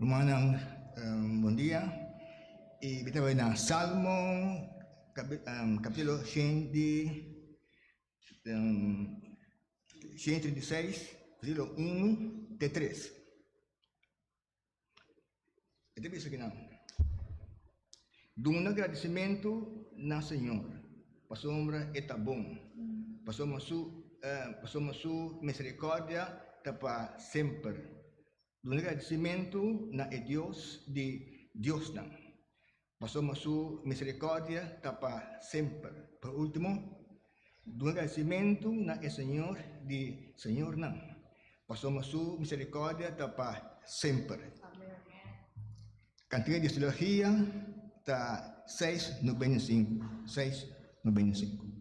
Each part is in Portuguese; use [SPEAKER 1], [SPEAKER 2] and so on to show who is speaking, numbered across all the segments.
[SPEAKER 1] Rumanang bom dia. E estava na Salmo, capítulo 136, versículo 1 até 3. Então, isso aqui não. Dou um agradecimento na Senhor. Passou sombra está bom. Passou sua misericórdia para sempre. Do agradecimento na Deus de Deus não. Passou sua misericórdia para sempre. Por último, do agradecimento na Senhor de Senhor não. Passou sua misericórdia para sempre. Cantiga de Silogia está 6:95. 6:95.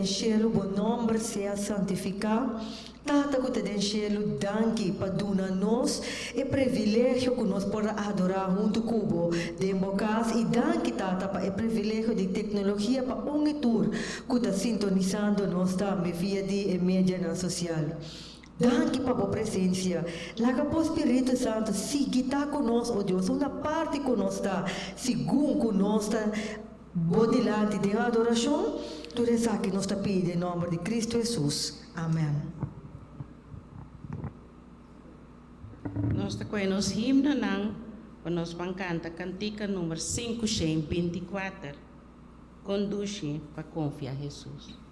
[SPEAKER 2] Cielo, bom nome seja santificado. Tata que tem cielo, danke para donar nós e privilégio que nós podemos adorar junto com o Dembocas e danke tata para o privilégio de tecnologia para tour que está sintonizando nós também via de mídia social. Danke para a presença. Laga para o Espírito Santo, se está conosco, oh Deus, uma parte conosco, segundo conosco. Bodilante de adoração, tu reza que nos pide em nome de Cristo Jesus. Amém.
[SPEAKER 3] Nós temos himno nang, nós vamos cantar cantica número 524. Conduz para confiar em Jesus.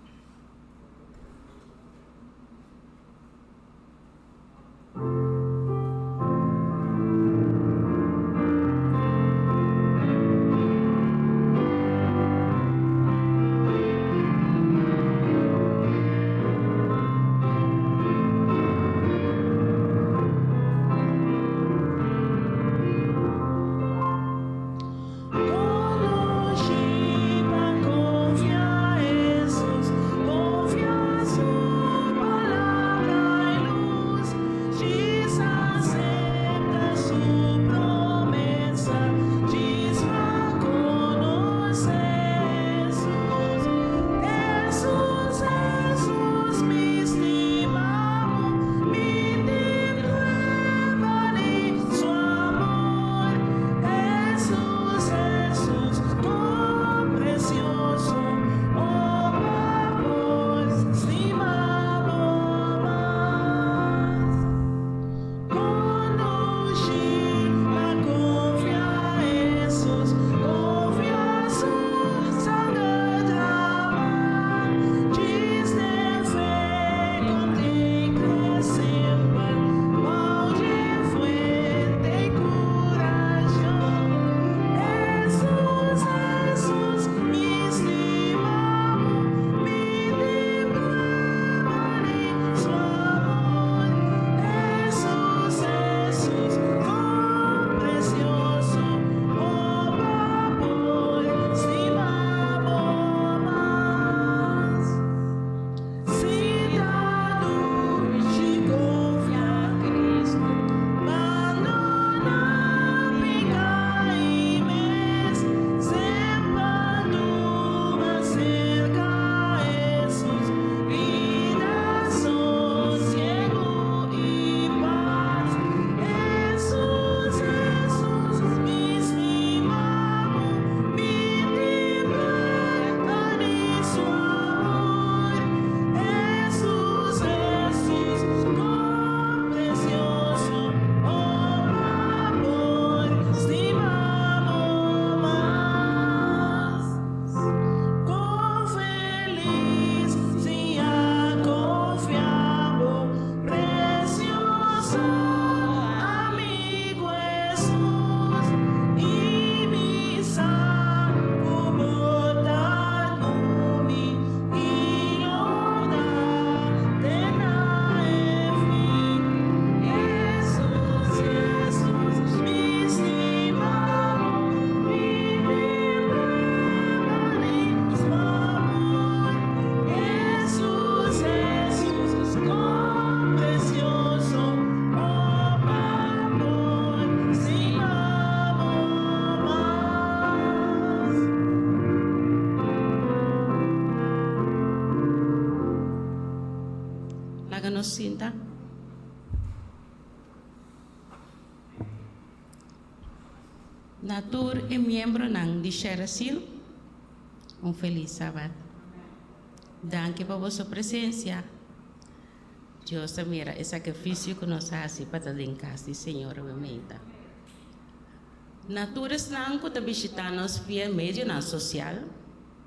[SPEAKER 3] Háganos cinta. Natur e miembro ng di Sherasil, un feliz sábado. Danke por vuestra presencia. Dios mira el sacrificio que nos hace para dedicarse, Señor, obviamente. Naturas nang ko ta visitanos via medio na social.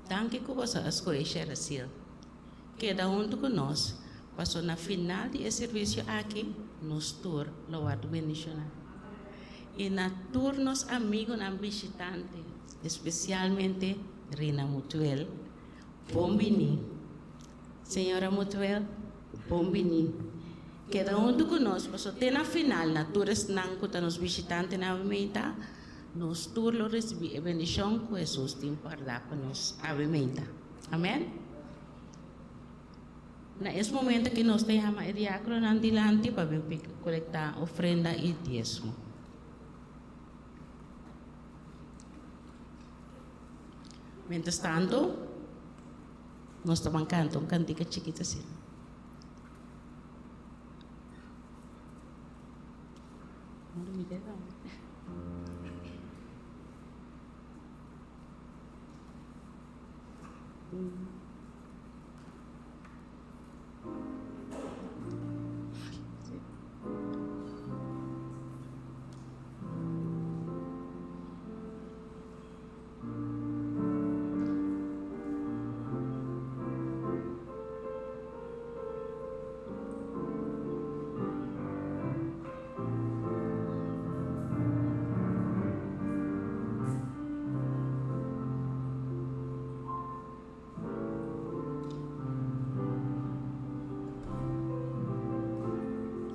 [SPEAKER 3] Danke ko sa escola Sherasil. Queda junto conosco. Passou na final de serviço aqui, nos tour, louvado bendicionar. E na tour, nos amigos na visitante, especialmente Rina Mutuel, Bombini. Senhora Mutuel, Bombini. Cada um de nós, passou até na final, na tour, nos visitantes na avimenta, nos tour, lo recebi a bendição que Jesus tem para dar para nós, avimenta. Amém? Na esse momento que nós temos a diácono andilante para coletar ofrenda e diezmo. Mientras tanto, nós estamos cantando uma cantica chiquita assim.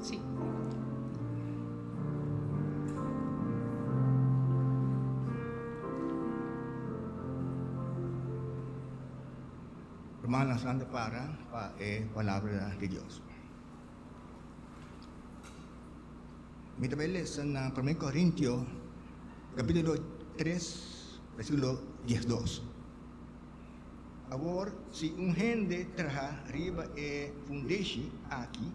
[SPEAKER 3] Sí.
[SPEAKER 1] Hermana Santa para palabra de Dios. Mi tabela es en 1 Corintios, capítulo 3, versículo 12. Agora, se gente traja arriba fundeshi aqui,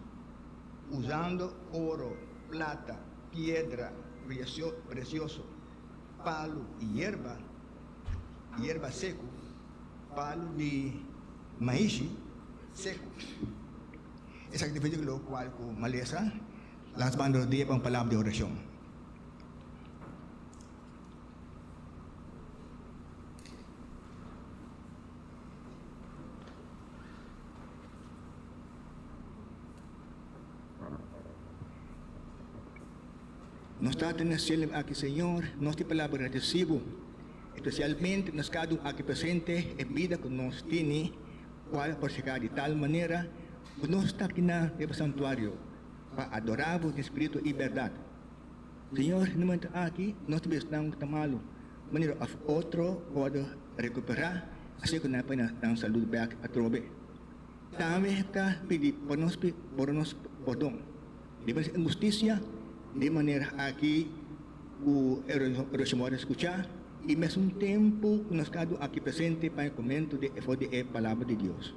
[SPEAKER 1] usando ouro, plata, piedra, precioso, palo e hierba seco, palo de maíz seco. Esa actividad lo cual con maleza, las bandas de una palabra de oración. Nós estamos no céu aqui, Senhor, nossa palavra recibo, especialmente nos cada aqui presente, a vida que nós temos, qual por chegar de tal maneira, que nós estamos aqui no santuário, para adorar o Espírito e verdade. Senhor, no momento aqui, nós estamos malo, maneira outro pode recuperar, assim que nós temos saúde bem a trobe. Também está pedindo por nós perdão, depois injustiça, de maneira aqui o Erosimor escuchar e mesmo tempo nós cada aqui presente para o comento de a palavra de Deus.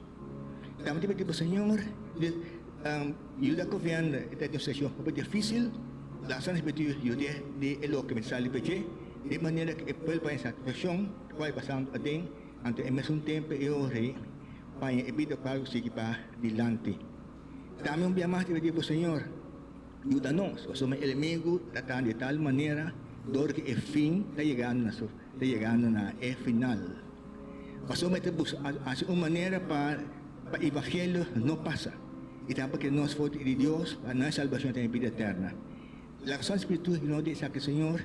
[SPEAKER 1] Também te pedimos, Senhor, ajuda a vendo esta situação muito difícil, dá-nos pedir ajuda de elo que me sale pedir, de maneira que pode para essa situação que vai passando a tem, ante o mesmo tempo eu rei para a vida para seguir para adiante. Também mais te pedimos, Senhor, ajuda-nos, o seu inimigo está de tal maneira dor que é fim está chegando na final. O seu a maneira para o evangelho não passa. E também que nós fomos de Deus para nossa salvação tem vida eterna. A ação espiritual não diz que o Senhor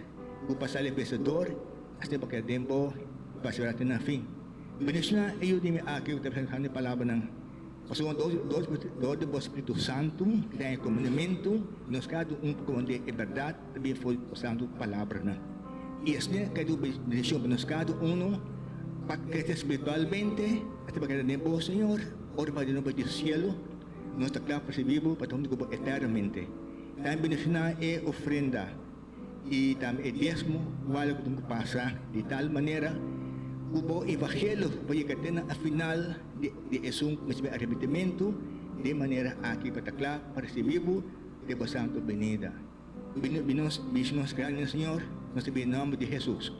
[SPEAKER 1] o passar o pensador até porque o tempo para chegar até na fim. Bendição eu dime aqui o a palavra não. Pasal dois do Espírito Santo tem comunimento, nos cada pouco de verdade, também foi passando palavra, né? E assim que do bendição nos cada para crescer espiritualmente, até para que o Senhor, ora para o do cielo, nós está claro para vivo para todo como eternamente. Também bendição é ofrenda e também é dízimo, vale que passa de tal maneira o evangelho para chegar a final de um arrependimento de maneira aqui para claro para ser vivo de o Santo venida. Nos grandes Senhor, nós em nome de Jesus.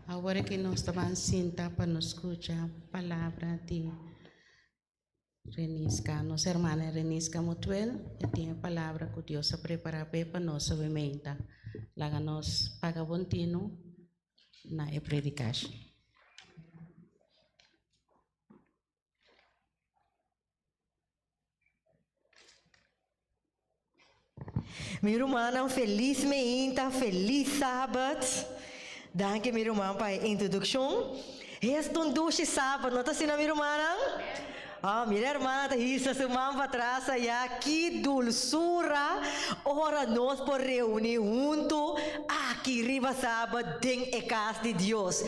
[SPEAKER 3] Agora que nós estamos sentados para nos escutar a palavra Renisca, nossa irmã Renisca Mutuel, e tem a palavra que Deus prepara para nós, obviamente. Lá nós paga contínuo na predicação.
[SPEAKER 2] Minha irmã, feliz meinta, feliz sábado. Danke, minha irmã, para a introdução. Restam duas sábados, não está assim, minha irmã? Ah, minha irmã, está isso, sua mãe para trás, já, que dulçura. Ora, nós por reunir junto, aqui, riba sábado, em a casa de Deus.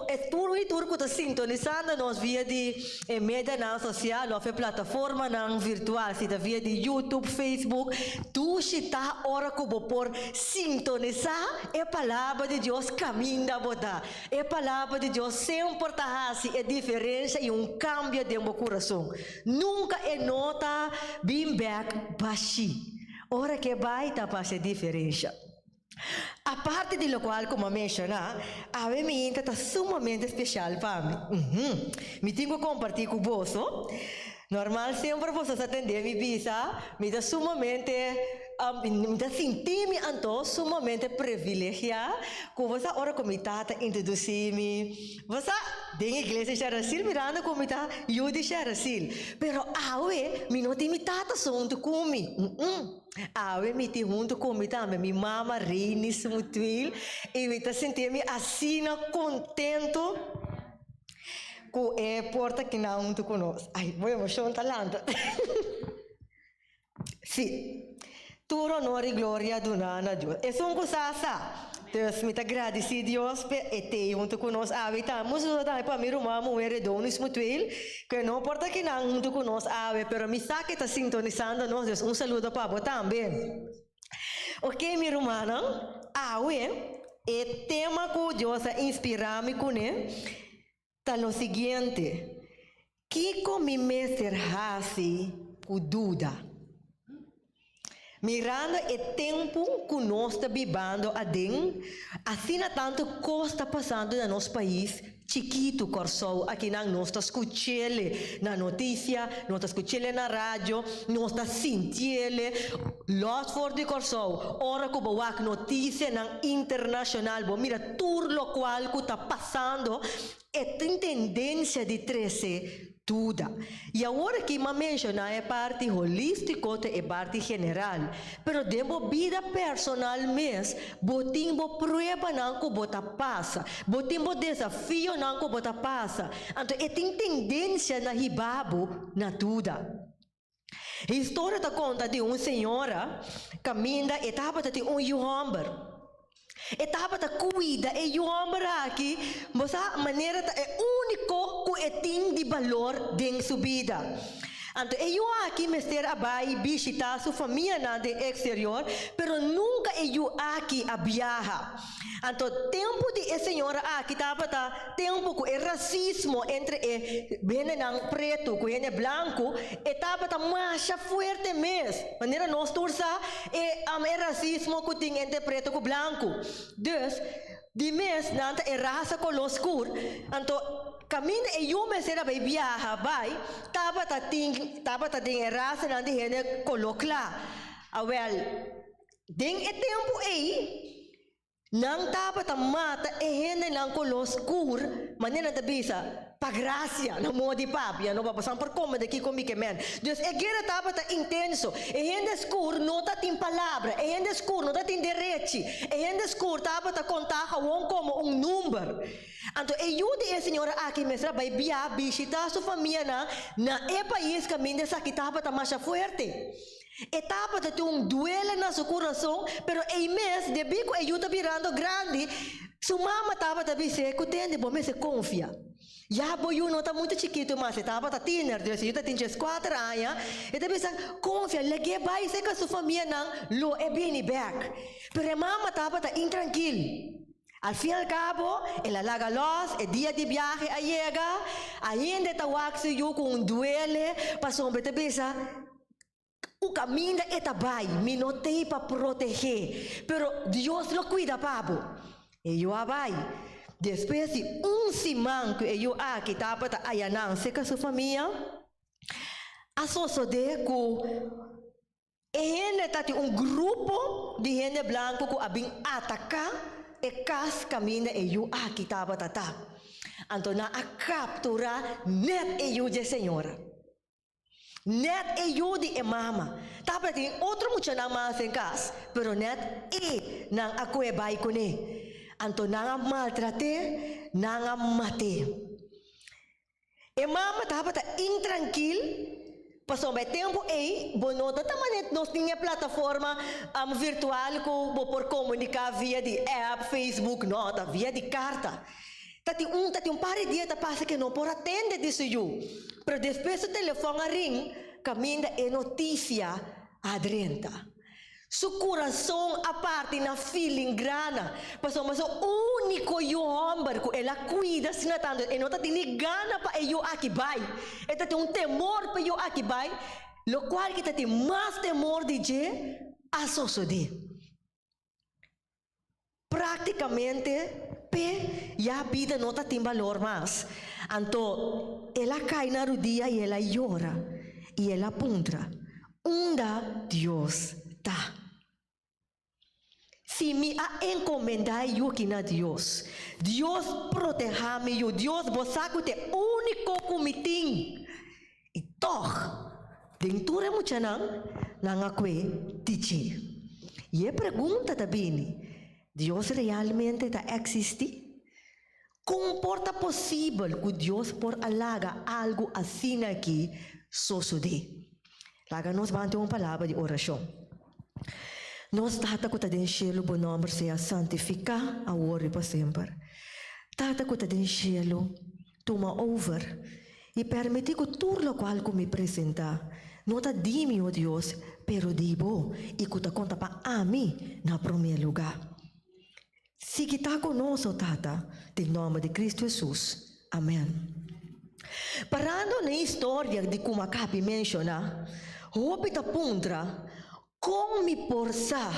[SPEAKER 2] É tudo e tudo que está sintonizando, nós via de mídia social, nós plataforma virtual, se está via de YouTube, Facebook, tu está ora como por sintonizar, a palavra de Deus caminha a botar. A palavra de Deus sempre está assim, é diferença e cambio de meu coração. Nunca é nota bem back baixi. Ora que vai tá para diferença. A parte de lo qual, como mencionar, a minha está sumamente especial para mim. Me tenho que compartilhar com você. Normal sempre vocês atender minha visa, me dá sumamente me dá sentir-me então sumamente privilegiada com você ora como está introduzir-me você dentro da igreja Xarasil mirando como está eu de Xarasil pero awe me não tem me tata junto comigo awe me tem junto comigo também minha mama Renis Mutuel e me está sentir-me assim contento com a porta que não junto conosco ai vou emocionar talento sim Tudo honor e glória do Nana Deus. É só coisa Deus me agradece Deus por ter junto conosco. Estamos para mim uma mulher donos mutuel que não importa que não junto conosco. Pero me sabe que está sintonizando nós Deus. Saludo para você também. Ok, minha irmã. O tema que Deus inspira-me com está no seguinte. Que come mestre hace com dúvida? Mirando o tempo que nós estamos vivendo assim tanto coisa passando no nosso país, chiquito, corso, aqui nós estamos escutando na notícia, nós estamos escutando na rádio, nós estamos sentindo, los for de corso, ora que boa notícia na internacional, mira tudo o qual que está passando, tem tendência de trazer tudo. E agora que eu mencionei a parte holística e a parte general, pero dentro vida personal mesmo, botimos prova não que bota passa, botimos desafio não que bota passa. Então, tem tendência na ribabo na tudo. A história da conta de uma senhora caminha e estava de homem. Etapa da cuida e o homem aqui, mas a maneira é único que tem de valor dentro sua vida. Então, eu aqui me ser abai visitar sua família na de exterior, pero nunca eu aqui a viajar. Então, tempo de a senhora aqui estava tempo que é racismo entre o preto e o branco, estava mais forte mesmo. Maneira nós torça é racismo que tem entre preto e branco. Dus, de mês nanta é raça color escuro. Então caminho e eu me será vai viajar vai tava tem raça não de color claro den e tempo aí não tava mata e não color escuro maneira da bisa pa gracia no modo de papia não vai passar por como daqui comigo men dus a guerra tava intenso e escuro não tá tem palavra e escuro não tá tem direito e escuro tava contar como número. Então, eu e a senhora aqui mesmo vai visitar sua família na país que ainda aqui estava mais forte. Etapa de ter duelo na seu coração, pero aí mesmo, de bico eu está virando grande, sua mama estava a dizer que tem de bom se confia. Já boi não está muito chiquito, mas estava a tiner, eu tinha 4 anos, e está pensando, confia, lege vai ser que sua família não, lo é bem back. Pero a mama estava intranquila. Al fin y al cabo, ela laga los, el día de viaje llega, ainda está waxi yo con un duele, pasó hombre te pesa, o caminho está bem, me não tem para proteger, pero Deus lo cuida, pabo. E eu vai. Depois de semana que eu aqui estava a ayanang, seca sua família, Asosode ku gente tati grupo de gente branco ku abing ataka e kas kamina e yu akitaba tata. Anto na a captura net e yu de senhora. Net e yu di mama. Tapa ting outro mucha nang mas en kas, pero net e nang ako e bay ko ne. Anto nang maltrate, nang mate. E mama tapa ta intranquil, passou mais tempo e bonota também nós tinha plataforma virtual que por comunicar via de app, Facebook, nota, via de carta. Tati um par de dias passa que não por atender disso eu. Pero depois o telefone ring, caminha e notícia adrenta. Su coração a parte na feeling grana. Passou mas o único eu homem que ela cuida se não tanto e não tá tendo gana para eu aqui vai. E tá tem temor para eu aqui vai, lo qual que tá tem mais temor de je a sociedade. Praticamente a vida não tem valor mais. Então, ela cai na rodilha e ela chora. E ela apunta. Onde Deus está? Se me a encomendar eu aqui na Deus, Deus proteja-me, Deus bosaco te único comitim. E toch, dentro é muito não acque dizer. E a pergunta também, Deus realmente está existe? Como é possível que Deus por alaga algo assim aqui sucede? Laga nós vamos ter uma palavra de oração. Nós tata que está em cielo, bom nome seja santificado, agora e para sempre. Tata que está em cielo, toma over e permite que tudo o qual me apresenta, não está dimi, oh Deus, pero dibo e que está conta para mim na primeiro lugar. Se que está conosco, Tata, em nome de Cristo Jesus. Amém. Parando na história de como acabei de mencionar, Hope ta puntra, como me porsa,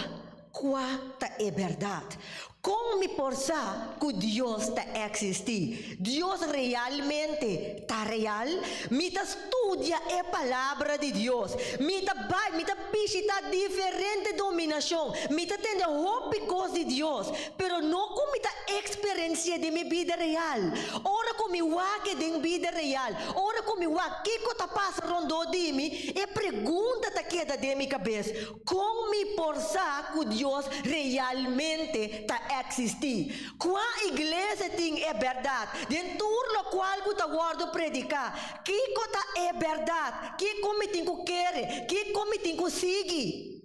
[SPEAKER 2] quata é verdade. Como me porsa que Deus está existir? Deus realmente está real? Me ta estudia a palavra de Deus. Me ta vai, me ta visita diferente dominação. Me ta tende hope coisas de Deus. Pero não como me ta experiência de minha vida real. Ora como me wake de vida real. Ora como me wake, que coisa passa rondou de mim? E pergunta ta queda de minha cabeça. Como me porsa que Deus realmente está existir. Qual igreja tem é verdade? Dentro do qual eu guardo predicar. Que coisa é verdade? Que como tem que querer? Que como tem que seguir?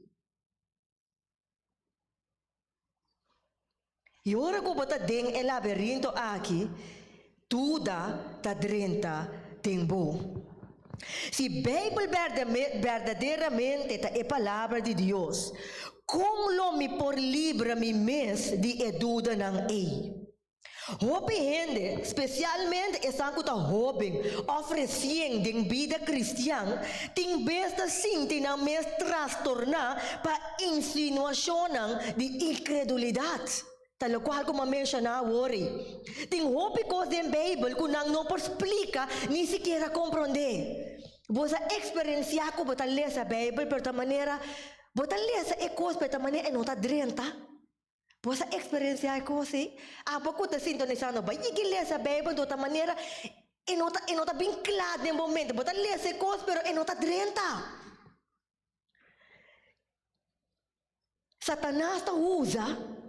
[SPEAKER 2] E ora que eu botar dentro do labirinto aqui, tudo está dentro tem bom. Se a Bíblia verdadeiramente é a palavra de Deus, como me por livre me mês de dúvida não é. Hope gente, especialmente essa que está jovem, oferecendo em vida cristã, tem besta sim, tem a mês trastornar para insinuação de incredulidade. Tal qual como mencionar hoje. Tem hope coisa em Bíblia que não por explica, nem sequer compreender. Você experienciar como você lê a Bíblia, de outra maneira, você lê a coisa de outra maneira e não está drenta. Você experienciar coisa, pouco está sintonizando, vai que lê a Bíblia de outra maneira e não está bem claro no momento. Você lê a coisa, mas e não está drenta. Satanás usa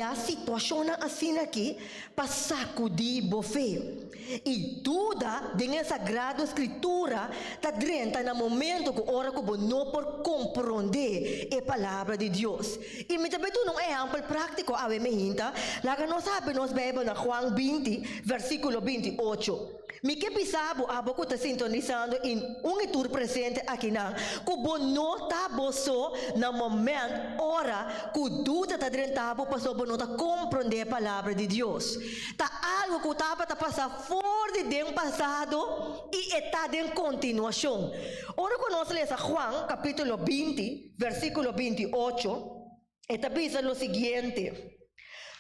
[SPEAKER 2] a situação assim aqui para sacudir você. E tudo dentro da Sagrada Escritura está dentro no momento que ora que você não pode compreender a palavra de Deus. E me também não é amplo prático a ver me hinta. Lá que nós sabemos Bíblia na Juan 20, versículo 28. Me que pensava a pouco está sintonizando em tour presente aqui na que você não está boço no momento hora que dúvida está dentro para você não está compreender a palavra de Deus. Está algo que estava a passar fora de passado e está em continuação. Ora que nós lemos Juan capítulo 20, versículo 28, está dizendo o seguinte: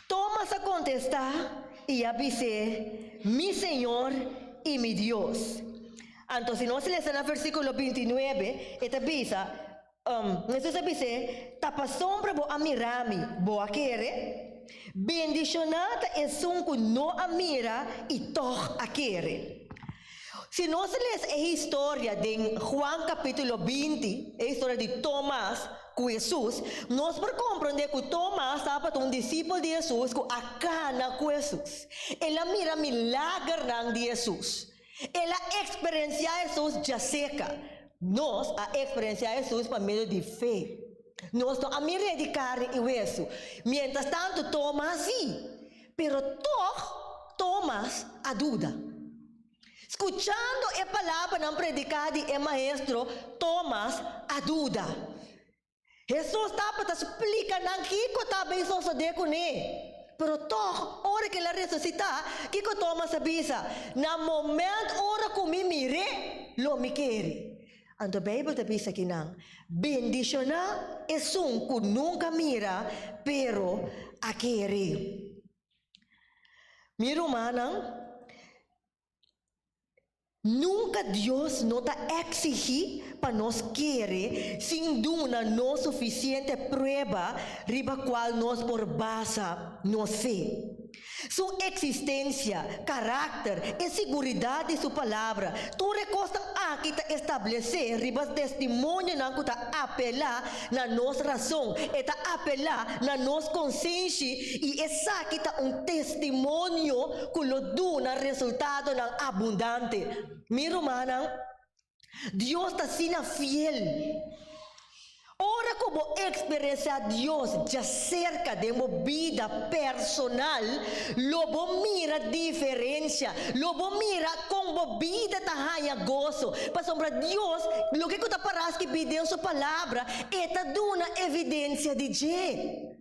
[SPEAKER 2] Thomas a contestar e avise, mi Senhor e mi Deus. Entonces, nós lemos no versículo 29, esta bisa, Jesus dice, tapa sombra bo amirami, bo aquere, bendicionata é sunco no amira e toch aquere. Se nós lemos a história de Juan capítulo 20, a história de Tomás com Jesus, nós podemos compreender que Tomás estava um discípulo de Jesus que acana com Jesus. Ele mira milagre de Jesus. Ela experiencia Jesus já seca. Nós a experiencia Jesus por meio de fé. Nós não a mira de carne e hueso. Mientras tanto, Tomás sim. Pero Tomás a duda. Escuchando a palavra não predicada e maestro, Tomás a duda. Jesus estava explicando que estava bem suceder com ele. Pero toch, hora que ela ressuscitar, que Tomás avisa, na momento, hora que me mire, lo me quer. Então a Bíblia avisa que não, bendicionar é um que nunca mira, pero a querer. Mira, humana, nunca Deus não está exigir para nós querer, sem dúvida não suficiente prova, riba qual nós por base nos fé. Sua existência, caráter e segurança de sua palavra, tu recosta aqui está estabelecer, riba testemunho não está apelar na nossa razão, está apelar na nossa consciência e essa aqui está testemunho que lo dá resultado abundante. Mira, humana, Deus está sendo fiel. Ora como experiencia Deus já cerca de uma vida personal, lobo mira diferença, lobo mira como vida tahanha gozo. Para sombra Deus, lo que está para que pide em sua palavra, está dando evidência de je.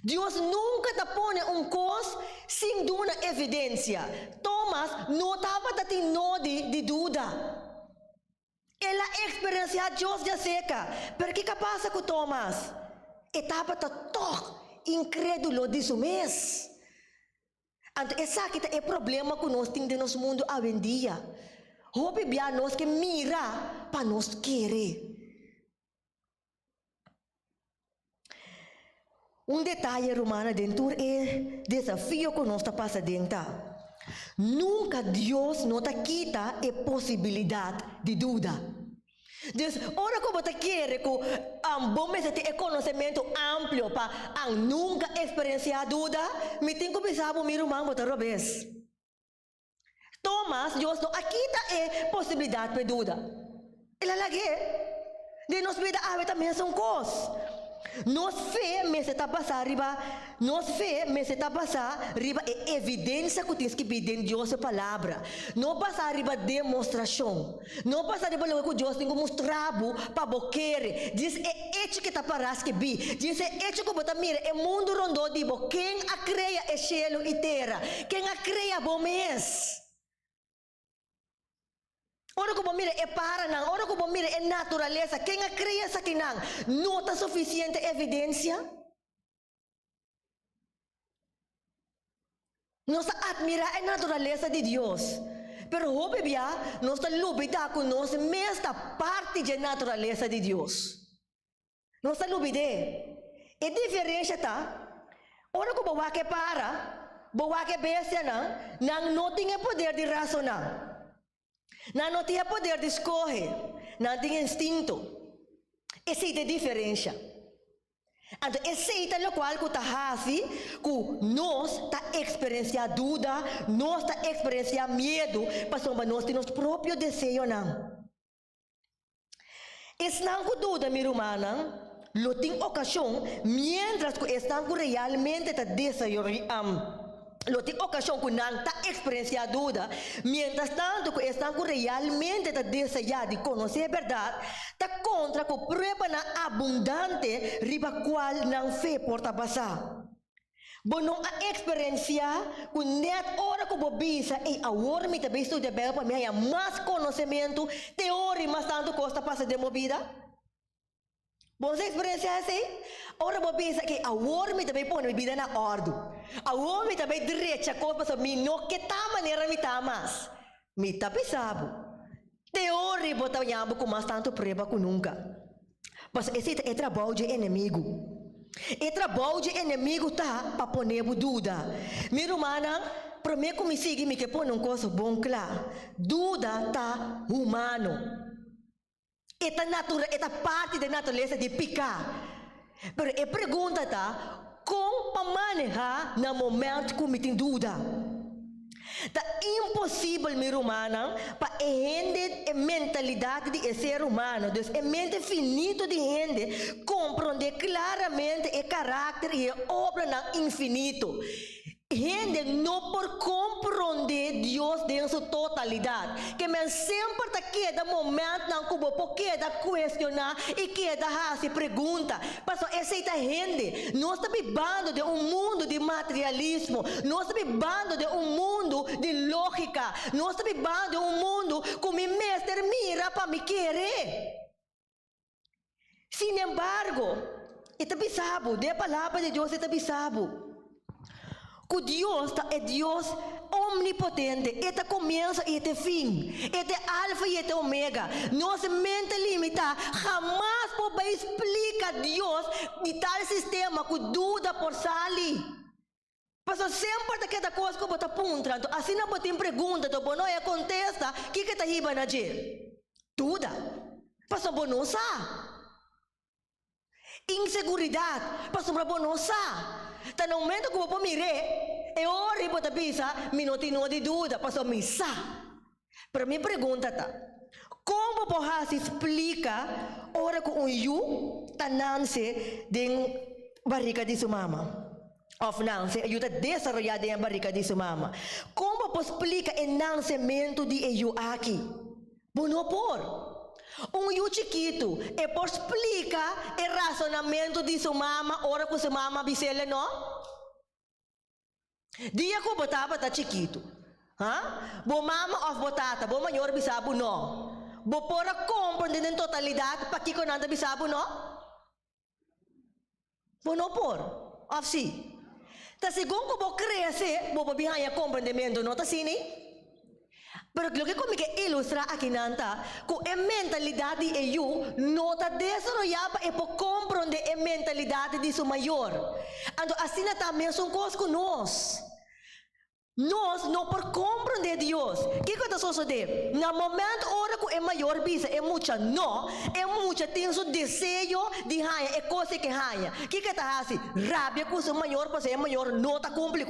[SPEAKER 2] Deus nunca te põe coisa sem dar evidência. Tomás não estava tendo de dúvida. Ela experiencia Deus já seca. Pero que passa com Tomás? Estava toch incrédulo de seu mês. Então, esse aqui é o problema que nós temos no nosso mundo hoje em dia. Hope bia nós que mira para nós querer. Detalhe, romana, dentro é desafio que nós está passando dentro. Nunca Deus não te quita a possibilidade de dúvida. Deus, ora como te quer que bom mês ter conhecimento amplo para nunca experienciar dúvida, me tem que pensar para meu irmão outra vez. Tomás, Deus não quita a possibilidade de dúvida. Ela lagi, de nós vida a também são coisas. Nós fé, mas está passar riba. Nós fé, mas está passar riba é evidência que tens que pedir em Deus a palavra. Não passar riba demonstração. Não passar riba logo que Deus tem que mostrar para boqueire. Diz é hecho que está para que bi. Diz é hecho que bota mira é mundo rondo de bo. Quem a cria é cielo e terra. Quem a cria bom mês. Ora como mira é para não, ora como mira é natureza. Quem a cria essa que não está suficiente evidência. Nós admira a natureza de Deus. Pero hoje bia, nós está lubida com nós mesma parte da natureza de Deus. Nós está lubida. É diferente tá? Ora como boa que para, boa que bestia não tem poder de razonar. Não tinha poder de escolher, não tinha instinto. Essa é a diferença. Então, essa é o qual está fazendo que nós está experienciando dúvida, nós está experienciando medo, porque nós temos nosso próprio desejo. Esse não é dúvida, minha irmã, lo tem ocasião, mientras que estão realmente está desejando. Lo tem ocasião que não está experienciando dúvida, mientras tanto que estão realmente está desejando de conhecer a verdade, está contra que prova na abundante riba qual não fé porta passar. Bom, não a experiência que net hora que bobisa e a hora me também estuda bem para mim há mais conhecimento, teoria mais tanto costa passa de movida. Bom, essa experiência é assim. Ora, vou pensar que a homem também põe a vida na ordem. A homem também direita, coisa para mim, não que tal maneira me tá mais. Me tá pensando. De ori bota yambo com mais tanto preba que nunca. Mas esse é trabalho de inimigo. É trabalho de inimigo tá para poner dúvida. Meu irmão, para mim como sigue me que põe coisa bom claro. Dúvida tá humano. Esta parte da natureza de picar. Pero a pergunta tá como para manejar no momento que me tem dúvida. É impossível, meu irmão, para a mentalidade de ser humano, a mente finita de gente, compreender claramente o caráter e a obra no infinito. Gente não por compreender Deus em sua totalidade. Que men sempre tá queda momento não cubo por queda questionar e queda fazer pergunta. Passo essa gente, nós estamos vivendo de mundo de materialismo, nós estamos vivendo de mundo de lógica, nós estamos vivendo de mundo como mestre mira para me querer. Sin embargo, está bisabo, de palavra de Deus está bisabo. Que Deus é Deus omnipotente, este começo e este fim, este alfa e este omega. Nossa mente limitada jamais pode explicar Deus de tal sistema que dúvida por sali. Mas sempre aquela coisa que você aponta, assim não você pergunta, então não é contesta, o que está aí na gente? Dúvida. Mas você não sabe. Inseguridade, mas você não sabe. Tá no momento que eu vou mirar, eu oro para pensar, me não tenho de dúvida, passou me sa. Para mim pergunta tá, como você explica ora que you tá nasce de barriga de sua mama? Of nasce, you tá desarrollada em barriga de sua mama. Como você explica o nascimento de you aqui? Bono por. You chiquito, e por explicar o razonamento de sua mama, ora que sua mama bisela, não? Dia que botava tá chiquito, bo mama of botata, bo maior bisabo, não? Bo pora compreender em totalidade, para que nada bisabo, não? Bo não por, of si. Tá segundo que bo cresce, bo bihanha compreendimento, não tá assim, Pero lo que como que ilustra aqui nanta, que a mentalidade de eu não está desarrollada e por compreender a mentalidade de seu maior. Então assim também são coisas que nós não por compreender Deus. O que está sucedendo? No momento hora que é maior bisa é muita não, é muita tem seu desejo de ganhar, é coisa que ganha. O que está assim? Rabia com seu maior, porque é maior não está cumprindo.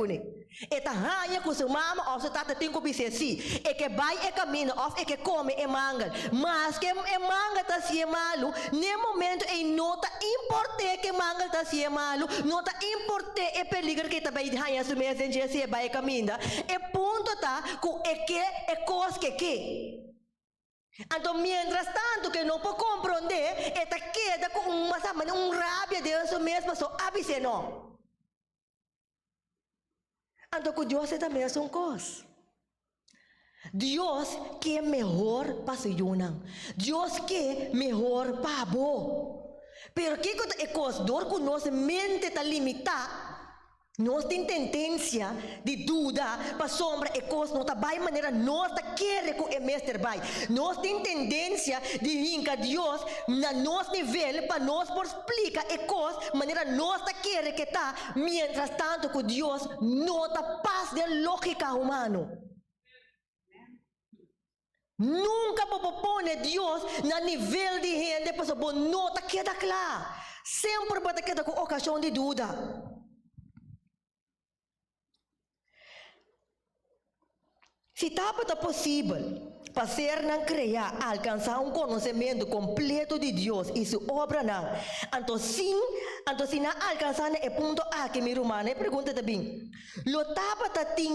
[SPEAKER 2] Eta ganha com seu mama, ou seu tata tem que bisa assim. É que vai é caminho, ou é que come é manga. Mas que é manga está se malo, no momento é não está importante que manga está se malo, não está importante é peligro que está vai ganhar seu messenger se vai caminho. E ponto tá que é coisa que então mientras tanto que não pode compreender esta queda com uma rabia de isso mesmo só avise não então que Deus também é uma coisa Deus que é melhor para se unam Deus que é melhor para bo pero que é coisa dor que nossa mente está limitada nós temos tendência de dúvida para sombra e coisa não está bem maneira nós está querer que o mestre vai nós temos tendência de vincar Deus na nosso nível para nós por explicar e coisa maneira nós está querer que está mientras tanto que Deus não está paz de lógica humana nunca vou pôr Deus na nível de gente para não está queda claro sempre para queda com ocasião de dúvida se está possível fazer não criar, alcançar conhecimento completo de Deus e sua obra não. Então se não alcançar o ponto A que me romana, pergunta também. Lo tapa tem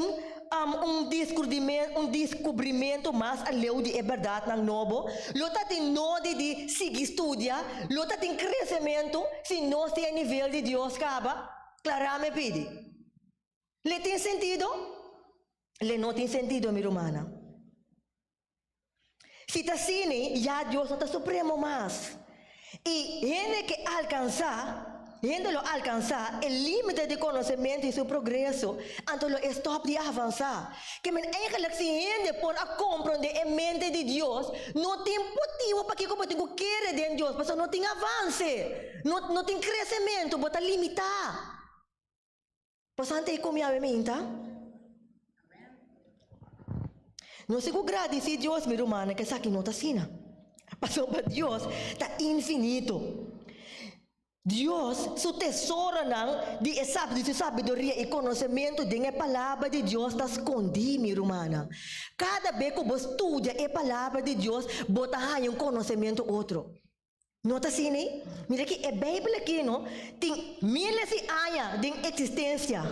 [SPEAKER 2] descobrimento mais além de verdade não novo. Lo tem node de seguir estudar, lo tem crescimento se nós tem nível de Deus caba. Claramente pede. Le tem sentido? Le não tem sentido, minha irmã. Se está assim, já Deus não está supremo mais. E gente que alcançar, gente lo alcançar o limite de conhecimento e seu progresso, então lo stop de avançar. Que men eigenlijk se gente por a compreender a mente de Deus, não tem motivo para que como tenho querer de Deus, porque não tem avance, não tem crescimento, bota limitar. Passante como a minha, não sei o grado de Deus, meu irmão, que essa aqui não está assim. Passou para Deus, está infinito. Deus, seu tesouro não, de sabedoria e conhecimento de a palavra de Deus está escondido, minha irmã. Cada vez que você estuda a palavra de Deus, bota aí conhecimento outro. Nota assim, né? Mira que a Bíblia aqui, não? Tem milhares de anos de existência.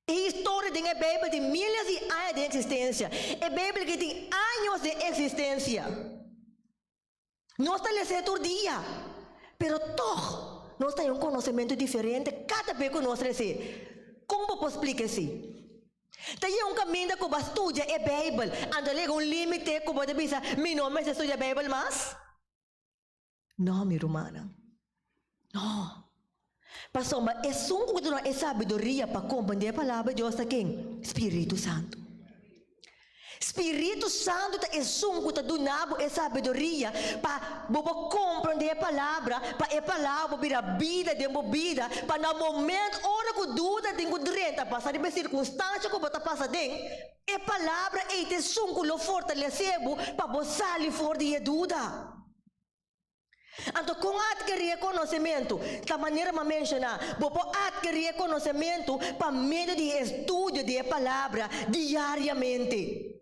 [SPEAKER 2] A história da Bíblia tem milhares de anos de existência. A Bíblia que tem anos de existência. Não está lendo todo dia. Pero toch, nós temos conhecimento diferente cada vez que nós recebemos. Como posso explicar assim? Tem caminho que você estuda a Bíblia. Ando ler limite que você pensa, meu nome é estudar a Bíblia, mas? Não, minha irmã. Não. Pastor, mas é só que sabedoria para compreender a palavra de Deus aqui. Espírito Santo. Espírito Santo é só que donado a sabedoria para compreender a palavra, para a palavra virar vida de vida, para no momento, hora que dúvida, tem que direita, passar de circunstância que você passa dentro, a palavra é te só que lo fortalecer para você sair fora de dúvida. Então, com adquirir conhecimento, da maneira que mencionar, você adquirir conhecimento para meio de estudo da palavra diariamente.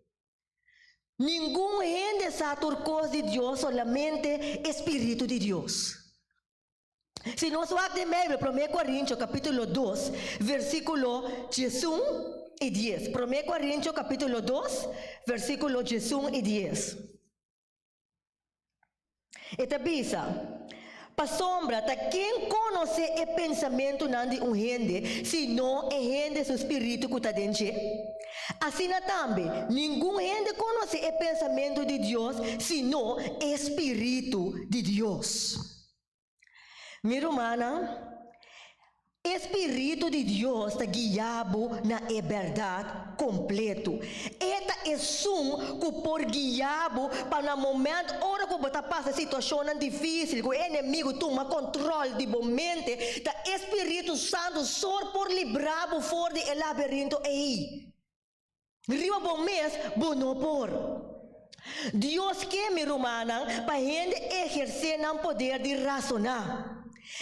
[SPEAKER 2] Nenhum gente sabe coisa de Deus, solamente Espírito de Deus. Se nós vamos de Bíblia, 1 Coríntios capítulo 2, versículo 1 e 10. 1 Coríntios capítulo 2, versículo 1 e 10. Esta bisa, para sombra, tá quem conhece o pensamento não de gente, senão é gente do Espírito que está dentro. Assim também, nenhum gente conhece o pensamento de Deus, senão o Espírito de Deus. Minha irmã, o Espírito de Deus está guiado na verdade completo. Esta é som que por guiado para no momento, hora que você passa situação difícil, que o inimigo toma controle de mente, o Espírito Santo só por livrar fora do labirinto aí. Riba bom mês, bom não por. Deus quer, minha irmã, para a gente exercer o poder de razonar.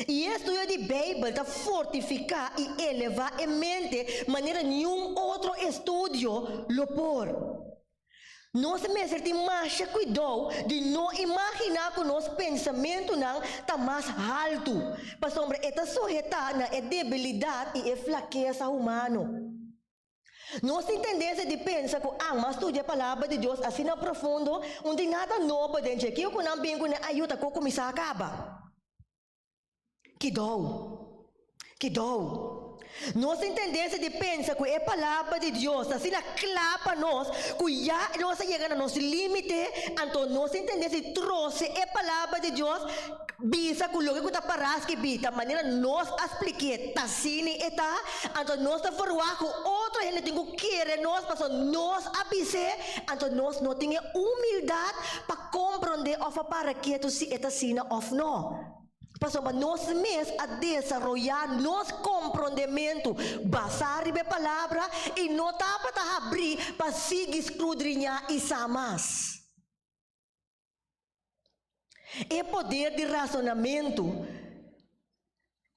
[SPEAKER 2] E o estudo de Bíblia está fortificar e elevar a mente, maneira nenhum outro estudo lo por. Nós mesmos temos mais cuidado de não imaginar que o nosso pensamento não está mais alto. Para sombra, está sujeitado na debilidade e fraqueza humana. Nossa tendência de pensar que mas estuda a palavra de Deus assim na profundo, onde nada novo dentro aqui, que não bem que ajuda a começar a acabar. Que dó. Nossa tendência de pensar que a palavra de Deus assim na clapa nós, que já nós chegamos no nosso limite, então nossa tendência de trouxe a palavra de Deus, bisa que o que está para que bita maneira nós expliquei, tá assim eta, então nós está forward com outra gente tem que querer nós, para nós avisar, então nós não tem humildade para compreender ou para que tu se eta sina of não. Pastor, mas nós mesmos a desenvolver nosso compreendimento basado na palavra e não está para abrir para seguir escudrinhar e samas. O poder de razonamento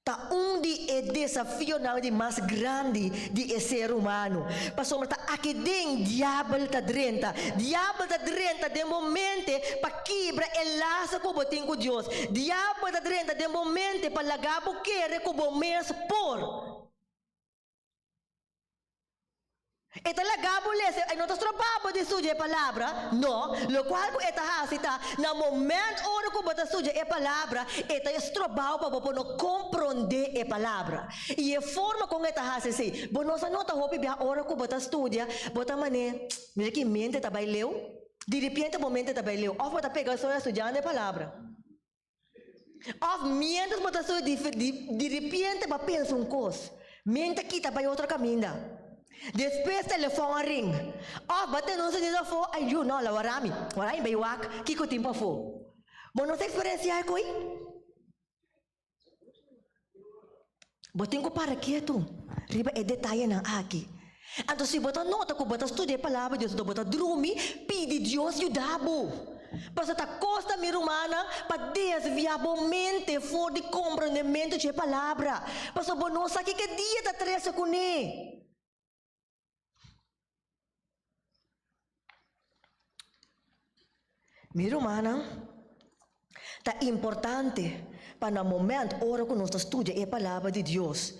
[SPEAKER 2] está de desafio mais grande de ser humano. Pastor, mas aqui dentro diabo está dentro. Diabo está dentro de momento para quebrar o laço que você tem com Deus. Diabo está dentro de momento para largar o que é que você por. Esta lagabo lese, ay no tas trabaho de estudar a palavra, no, lo cual ko esta hasita, na momento ora ko bata estudar a palavra, esta é trabaho para no compreender a palavra. E a forma com esta hasisi, bonosa nota hopi bia ora ko bata estudar, bota mané, mira que mente tabay leu, de repente momento tabay leu, of bata pega só estudando a palavra. Of mientras botas de repente para pensar coisa. Mente kita para outra caminho. Depois telefone ring. Bate não se diz for, ayu não la warami. Warami vai wak, kiko timpa for. Bom, não tem experiência aí coi? Botinho para quieto. Riba é detalhe na aqui. Então se botar nota que botar estudar a palavra de Deus, botar dormir, pede Deus ajudá-lo. Para esta costa minha humana, para desviar a mente fora de compreendimento de palavra. Para só não sabe que dia da três com ele. Minha humana, tá importante para no momento hora que nós estudamos a palavra de Deus.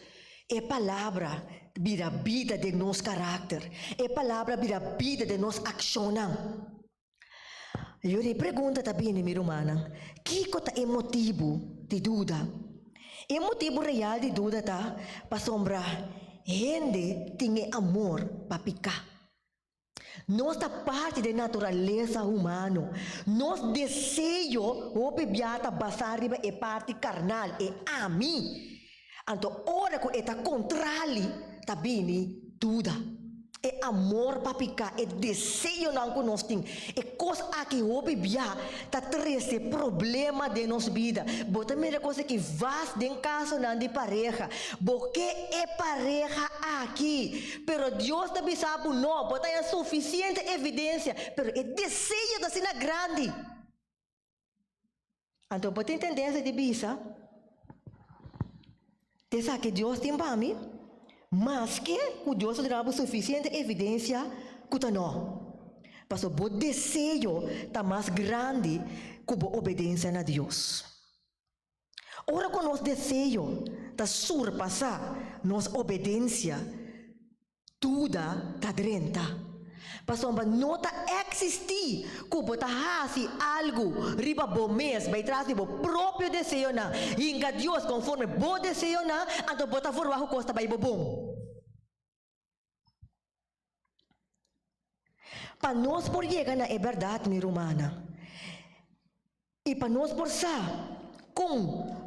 [SPEAKER 2] A palavra vira vida de nosso caráter. A palavra vira vida de nossa ação. Eu lhe pergunto também, minha irmã, que é o motivo de dúvida? O motivo real de dúvida está para sombra. Gente tem amor para picar. Nossa parte da natureza humana, nosso desejo, o bebiata basar é parte carnal, é a mim. Então, ora que está contrário, está bem, dúvida. É amor para picar, é desejo não que nós temos. É coisa que o bebia, está trazendo problema de nossa vida. Bota a coisa que vai dentro casa não de pareja. Porque é pareja aqui. Pero Deus também sabe não, bota a suficiente evidência. Pero é desejo da cena grande. Então, bota a tendência de bisa. Te sabe que Deus tem para mim? Mas que o Deus dá suficiente evidência que não. Mas o desejo está mais grande que a obediência a Deus. Ora com nosso desejo está surpassar nossa obediência, tudo está dentro. Pastor, mas não está existir que você faça algo riba bom mês, vai trazer o próprio desejo na. E em Deus conforme bom desejo na, então você for baixo costa vai bom. Para nós por chegar na verdade, minha irmã, e para nós por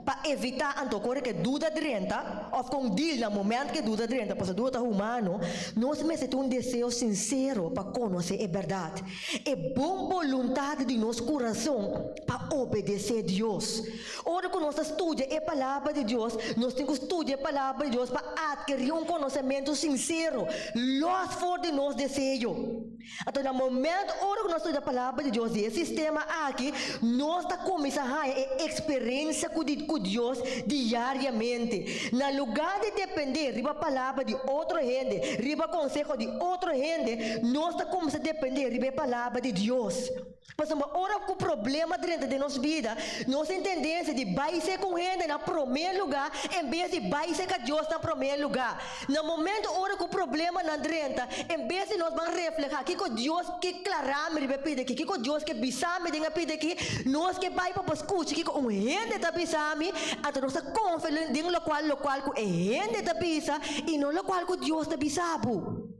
[SPEAKER 2] para evitar antocore que dúvida drenta, ou com deal no momento que dúvida drenta, porque dúvida humano, nós necessitamos desejo sincero para conhecer a verdade. É boa vontade de nosso coração para obedecer a Deus. Ora que nós estudamos a palavra de Deus, nós temos que estudar a palavra de Deus para adquirir conhecimento sincero, logo fora de nosso desejo. Então, no momento, ora que nós estudamos a palavra de Deus, e esse sistema aqui, nós estamos começando a experiência com Deus diariamente. Na lugar de depender riba palavra de outra gente, riba conselho de outra gente, nós estamos começando a depender riba palavra de Deus. Mas ora com o problema dentro de nossa vida, nossa tendência de baixar com gente no primeiro lugar, em vez de baixar com Deus no primeiro lugar. No momento, ora com o problema na dentro, em vez de nós vamos refletir que Deus que claramente riba pedir que Deus que bisame de pedir que nós que vai para escutar que um gente está bisame, então nós confiamos em lo qual que é gente está bisa e não lo qual que Deus está bisabo.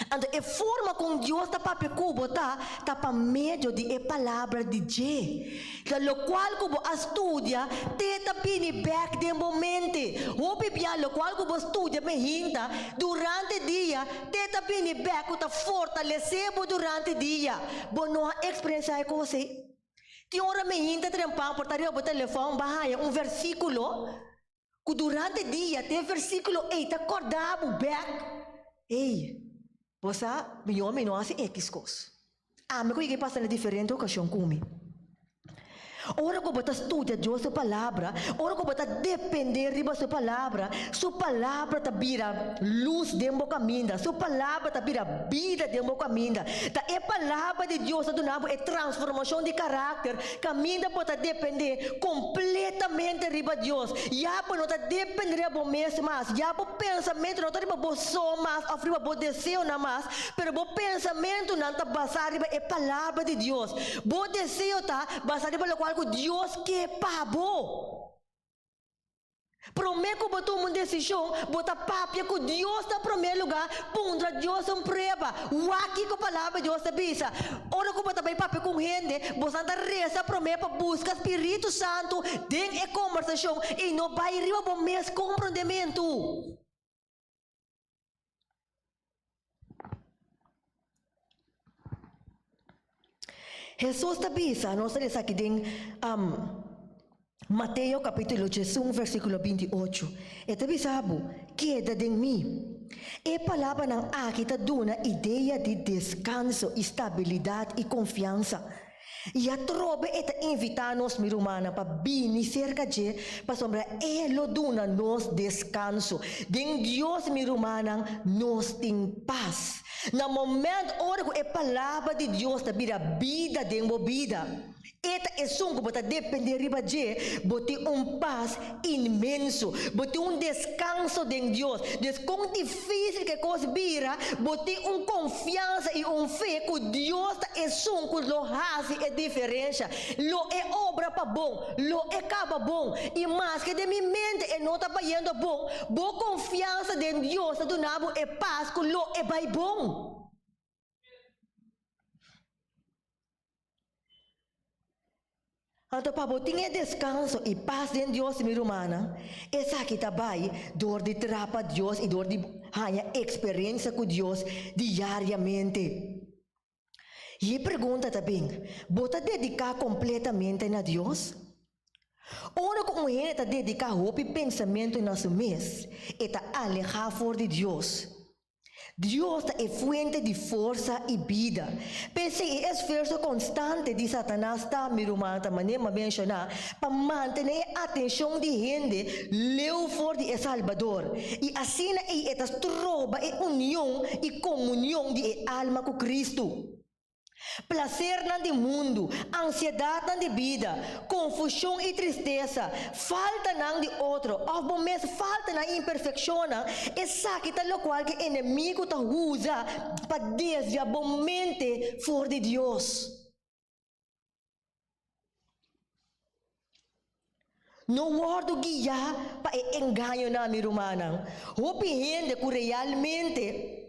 [SPEAKER 2] Então, a forma como Deus está para está para meio de a palavra de Deus. Lo qual que você estuda, está pini back de momento. O biblia, lo qual que você estuda, me hinta, durante o dia, está pini back, está fortalecendo durante o dia. Você não há experiência com você. Tem hora me hinta, trempão, portaria o telefone, bahia, versículo, que durante o dia, tem versículo, está acordado, back. Ei. Você, meu homem, não hace X coisas. Mas o que passa na diferente ocasião comigo? Ora que você estuda Deus sua palavra, ora que você depender de sua palavra está vira luz de meu caminho, sua palavra está vira vida de meu caminho. A palavra de Deus é transformação de caráter, caminho para depender completamente de Deus. Já para não depender de você mais, já para pensamento não está de você mais, ou para desejo não mais, mas o pensamento não está baseado na palavra de Deus. O desejo está baseado no qual Deus quer para você. Prometo que tomar uma decisão, botar papia com Deus na primeiro lugar, pondra Deus em prova. O aqui com a palavra Deus avisa. Ora que botar bem papia com gente, você anda reza prometo para buscar Espírito Santo, tem a conversação e não vai arriba para o mesmo compreendimento. Jesus avisa, nós estamos aqui em Mateus capítulo 1, versículo 28. Esta bisabo, queda de mim. E palavra não aqui está dando ideia de descanso, estabilidade e confiança. E a trobe está invitando-nos, minha irmã, para vir cerca de, para sombra, ele dona nos descanso. De Deus, minha irmã, nos tem paz. No momento, ora que a palavra de Deus está vira vida de vida. Eta é som que depender de bote paz imenso, bote descanso de Deus. Descom difícil que coisa vira, bote confiança e fé que Deus é som que lo faz a diferença. Lo é obra para bom, lo é caba bom. E mais que de minha mente é não está indo bom, boa confiança de Deus, do nabo é paz que lo é vai bom. Então, para botar descanso e paz em Deus, minha irmã, essa aqui também, dor de trapa Deus e dor de experiência com Deus diariamente. E a pergunta também, você dedicar completamente a Deus? Ou como ele está dedicar o pensamento na sua mês, está alejar fora de Deus. Deus é fuente de força e vida. Pese o esforço constante de Satanás, minha irmã, também mencionar, para manter a atenção de gente, leu fora de Salvador. E assim, esta trova a união e comunhão de alma com Cristo. Prazer no mundo, ansiedade na vida, confusão e tristeza, falta de outro, ou mesmo falta na imperfeição, essa que é o qual que o inimigo usa para desviar a mente fora de Deus. Não guardo guia para engano na minha irmã. O gente que realmente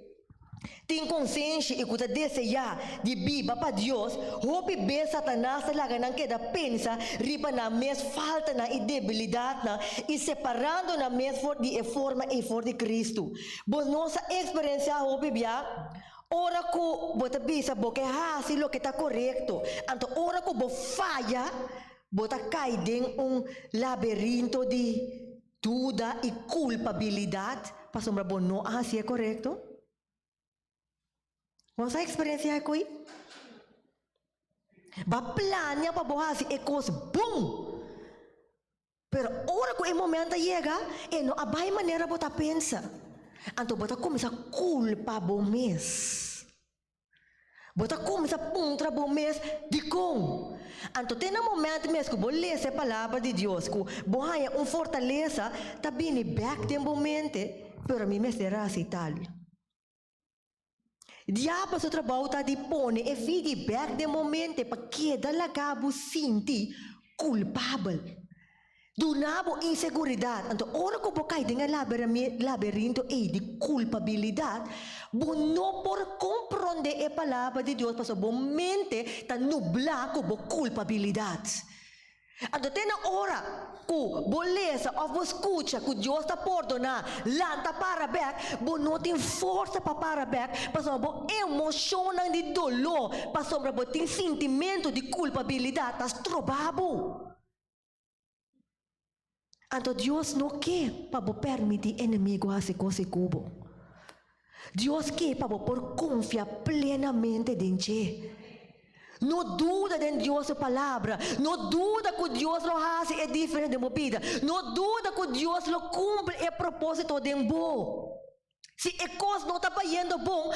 [SPEAKER 2] tem consciência e que deseja de viver para Deus, hope be Satanás lá não queda pensa, riba na mes falta na debilidade na e separando na mes for de forma e for de Cristo. Bom nossa experiência hope bia ora que bota bisa boque hasi lo que está correto, anto ora que bo falha bota cai dentro labirinto de dúvida e culpabilidade, para sombra bom não assim é correto? Você experiência é coi? Ba plania para bohasi é coisa bom. Pero ora que o momento chega, e não abai maneira bota pensa. Então bota começa a culpa bom mês. Bota começa a puntra bom mês de com. Então tem um momento mesmo que você lê a palavra de Deus, que você tem fortaleza, tá bem back de momento, pero a mim me será assim tal. Diabo seu trabalho está de pôr e feedback de momento para que dá lá cabo sentir culpável. Do nabo inseguridade. Então, ora que você tem labirinto de culpabilidade, você não pode compreender a palavra de Deus, porque a mente está nublada com culpabilidade. Então, tem na hora que beleza ou você escuta que Deus está perdonar, lanta para back, você não tem força para back, porque você emoção de dolor, porque você tem sentimento de culpabilidade, está trobado. Então, Deus não quer para permitir o inimigo a se coisa cubo. Deus quer para você confiar plenamente em Deus. Não duda de Deus sua palavra. Não duda que Deus lo faz é diferente de uma vida. Não duda que Deus lo cumpre o propósito de bom. Se a coisa não está indo bom,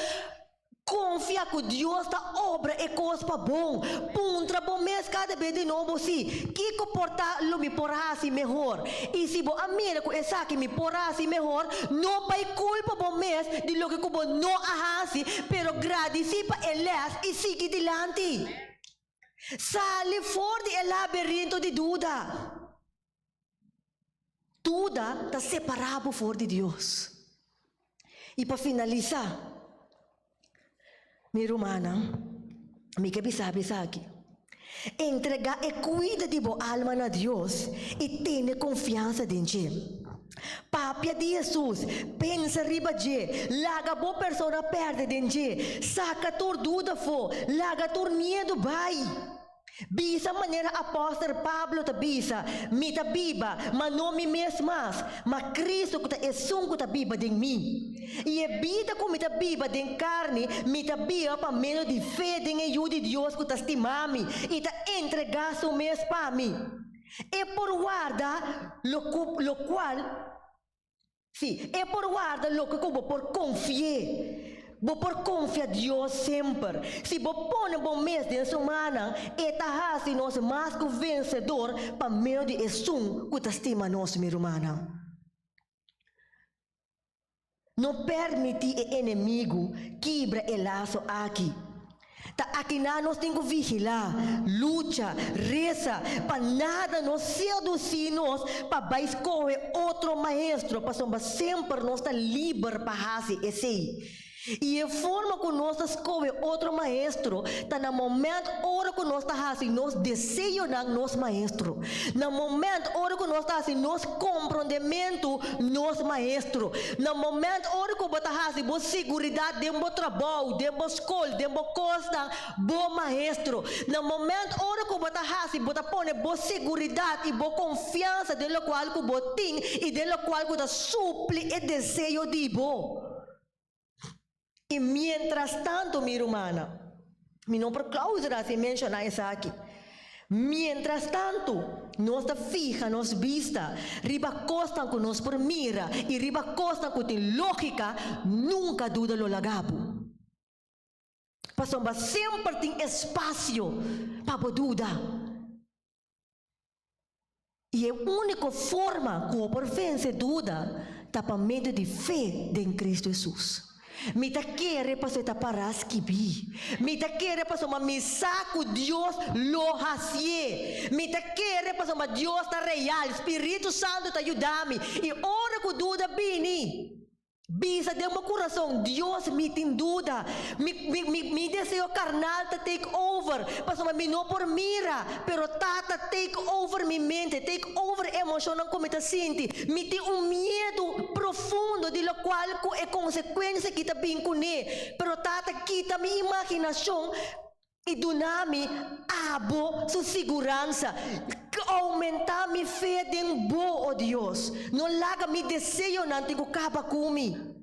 [SPEAKER 2] confia que Deus está obra e coisa para bom. Puntra bom mês cada vez de novo se que comportar lo me porase melhor. E se bo amira que essa que me porase melhor, não vai culpa bom mês de lo que como não ahasi, pero gradecipa elas e sigue dilante. Sali fora do labirinto de dúvida. Tu duda está separado por de Dios. E para finalizar, minha irmã, me que sabe aqui. Entregar e cuida de boa alma a Deus e ter confiança em Ele. Papia de Jesus, pensa riba de, laga boa pessoa perde de Ele, saca tua dúvida for, laga tua medo vai. Bisa maneira apóstolo Pablo ta bisa, mi ta biba, mas não me mesmo mais, mas Cristo que ta é sungo ta biba de mim. E a vida como ta biba de carne, mi ta biba para menos de fé de ajuda de Deus que ta estimami e ta entregar seu mês para mim. E por guarda lo qual, sim, e por guarda lo que como por confiar. Bo por confiar Deus sempre. Se bo põe bom mês de semana, eta hasi nós mais que vencedor para meio de esum que estima nós, minha irmã. Não permite o inimigo quebra o laço aqui. Tá aqui nós temos que vigiar, luta, reza, para nada nos seduzir nós, para escolher outro maestro, para sempre nós estar livre para fazer esse. E a forma que nós escolhemos outro maestro, está no momento, hora que nós estamos assim, nós desejamos nosso maestro. No momento, hora que nós estamos assim, nós compreendemos nosso maestro. No momento, hora que nós estamos assim, boa segurança, demos trabalho, demos escola, demos costa, bom maestro. No momento, hora que nós estamos assim, nós põe boa segurança e boa confiança, de lo qual que nós temos e de lo qual que nós suple o desejo de bom. E mientras tanto, minha irmã, mi não por cláusula se menciona isso aqui. Mientras tanto, nós está fija, nós vista, riba costa que nós por mira e riba costa que tem lógica, nunca duda lo lagabo. Pasomba sempre tem espaço para dudar. E a única forma como por vencer dúvida está para meio de fé em Cristo Jesus. Me ta querer para se taparas que bi. Me ta querer para uma misaco Deus lo hacie. Me ta querer para uma Deus está real. Espírito Santo te ajuda-me. E ora que dúvida bini. Bisa de meu coração, Deus me tem dúvida, me desejo carnal te take over, pastor, me não por mira, pero tata take over mi mente, take over emoção como te sente, me tem medo profundo de lo qual é consequência que te bem com ele, pero tata quita minha imaginação e dá-me abo sua segurança, aumentar minha fé em bo, oh Deus, não larga meu desejo não tenho capa comigo.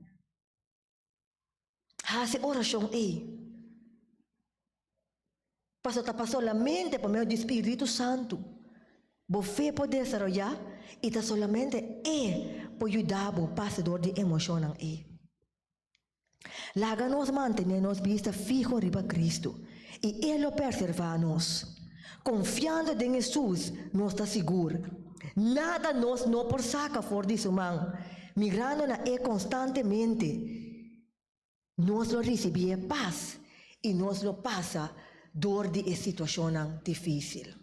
[SPEAKER 2] Hace oração aí. Passou a mente por meio do Espírito Santo. Bo fé pode desarrollar e tá solamente por ajudar o passador de emoção aí. Larga nos manter nos vista fijo riba Cristo. E Ele o preserva-nos. Confiando em Jesus, nós está seguro. Nada nos não por saca fora de sua mão. Migrando na constantemente. Nós lo recebemos paz. E nós lo passa dor de situação difícil.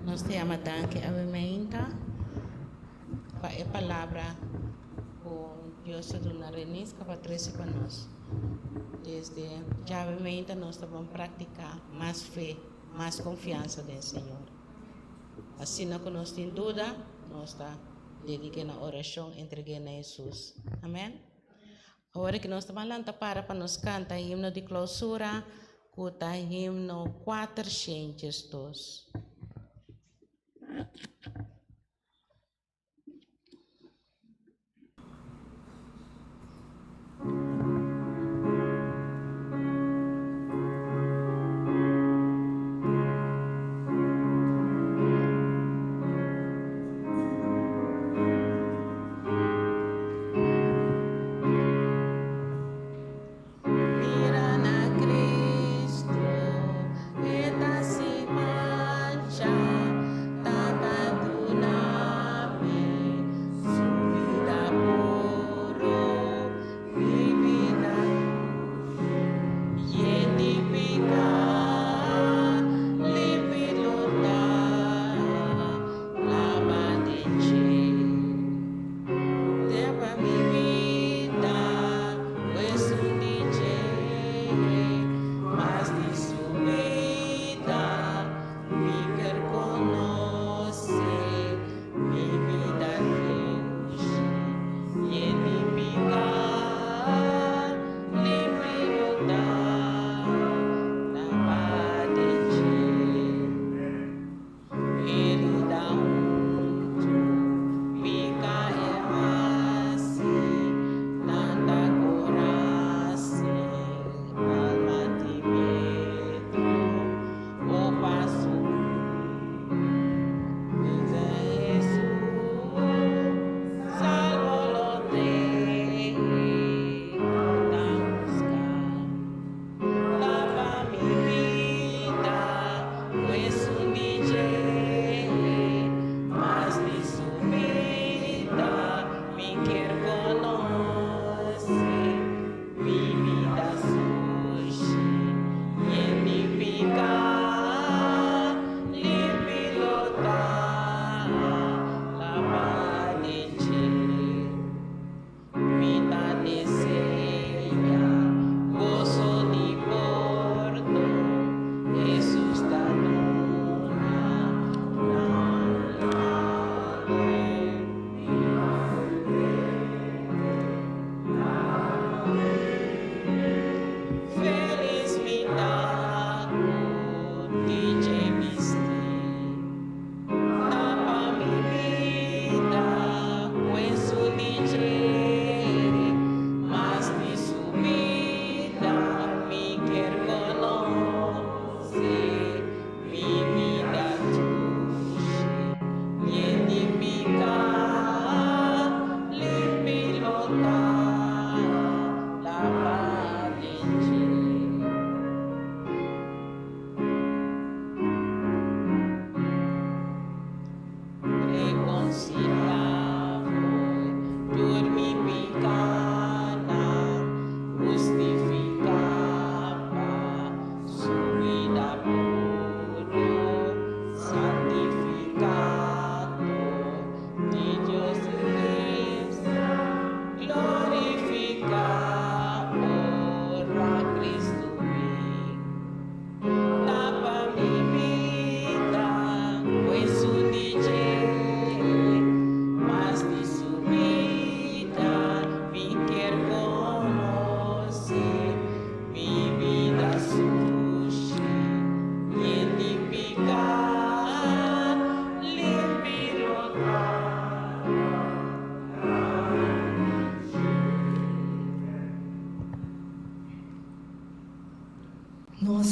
[SPEAKER 3] Nós temos danke a mementa para a palavra que Deus se deu na renisca para trazer para nós. Desde já mementa nós estamos praticar mais fé, mais confiança no Senhor. Assim que nós temos dúvida, nós está dedicando a oração, entregando a Jesus. Amém? Agora que nós estamos lá para nos cantar himno de clausura, cuta himno 402.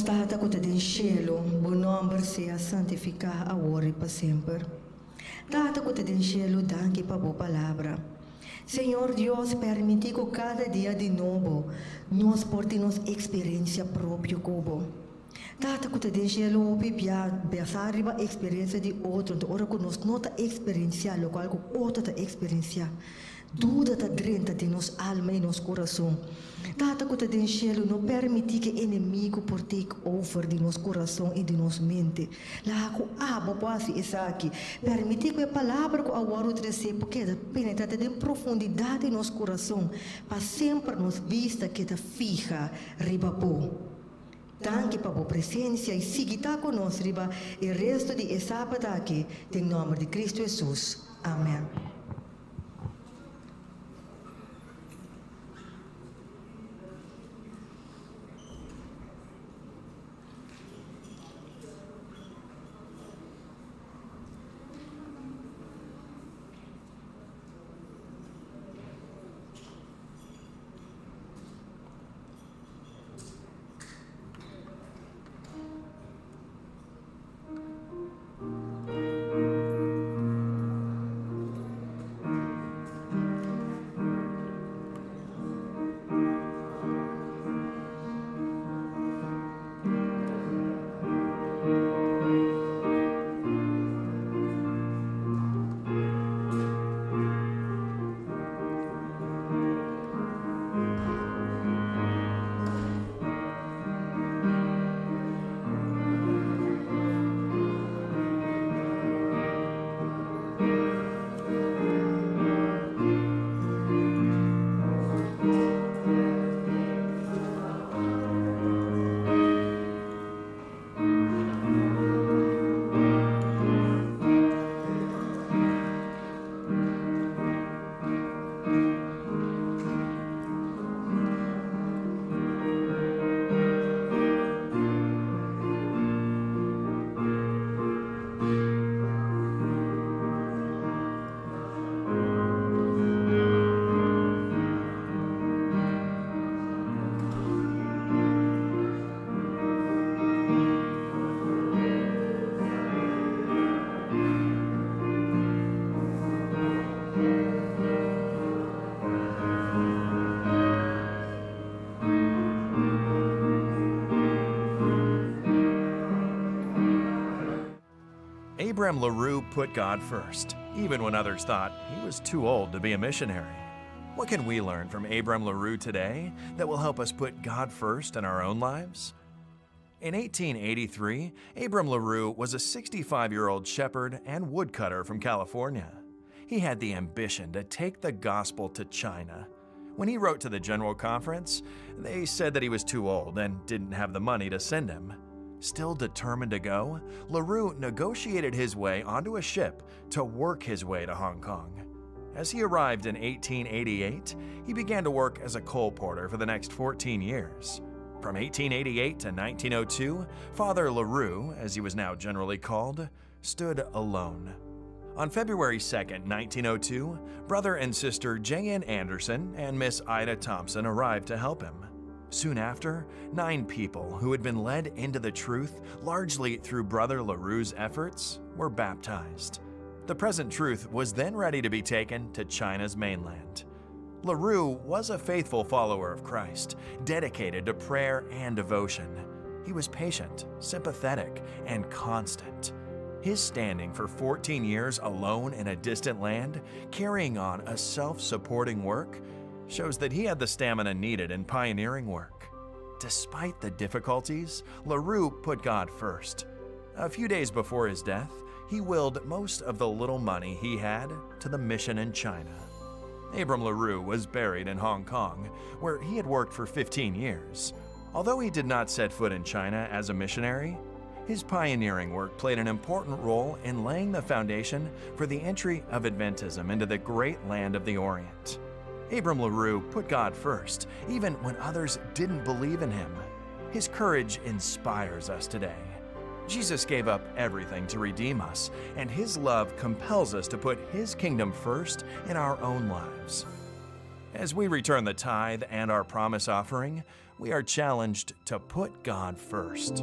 [SPEAKER 2] Nos Tata que tem cielo, bom nome seja santificado agora e para sempre. Tata que tem cielo, danke para boa palavra. Senhor Deus, permite que cada dia de novo nós portemos experiência própria como. Tata que tem cielo, pensar a experiência de outro, ora que nós não está experienciar o qual que outro está experienciar. Duda está dentro de nossa alma e nosso coração. Tata que tem cielo, não permite que o inimigo por take over de nosso coração e de nossa mente. Lá que aba quase essa aqui. Permite que a palavra que agora o recebe, porque penetra em profundidade em nosso coração, para sempre nos vista que está fija, ribapô. Danke para a presença e siga conosco, riba, e o resto de sábado aqui, em nome de Cristo Jesus. Amém.
[SPEAKER 4] Abram LaRue put God first, even when others thought he was too old to be a missionary. What can we learn from Abram LaRue today that will help us put God first in our own lives? In 1883, Abram LaRue was a 65-year-old shepherd and woodcutter from California. He had the ambition to take the gospel to China. When he wrote to the General Conference, they said that he was too old and didn't have the money to send him. Still determined to go, LaRue negotiated his way onto a ship to work his way to Hong Kong. As he arrived in 1888, he began to work as a coal porter for the next 14 years. From 1888 to 1902, Father LaRue, as he was now generally called, stood alone. On February 2, 1902, brother and sister J.N. Anderson and Miss Ida Thompson arrived to help him. Soon after, 9 people who had been led into the truth largely through Brother LaRue's efforts were baptized. The present truth was then ready to be taken to China's mainland. LaRue was a faithful follower of Christ, dedicated to prayer and devotion. He was patient, sympathetic, and constant. His standing for 14 years alone in a distant land, carrying on a self-supporting work, shows that he had the stamina needed in pioneering work. Despite the difficulties, LaRue put God first. A few days before his death, he willed most of the little money he had to the mission in China. Abram LaRue was buried in Hong Kong, where he had worked for 15 years. Although he did not set foot in China as a missionary, his pioneering work played an important role in laying the foundation for the entry of Adventism into the great land of the Orient. Abram LaRue put God first, even when others didn't believe in him. His courage inspires us today. Jesus gave up everything to redeem us, and his love compels us to put his kingdom first in our own lives. As we return the tithe and our promise offering, we are challenged to put God first.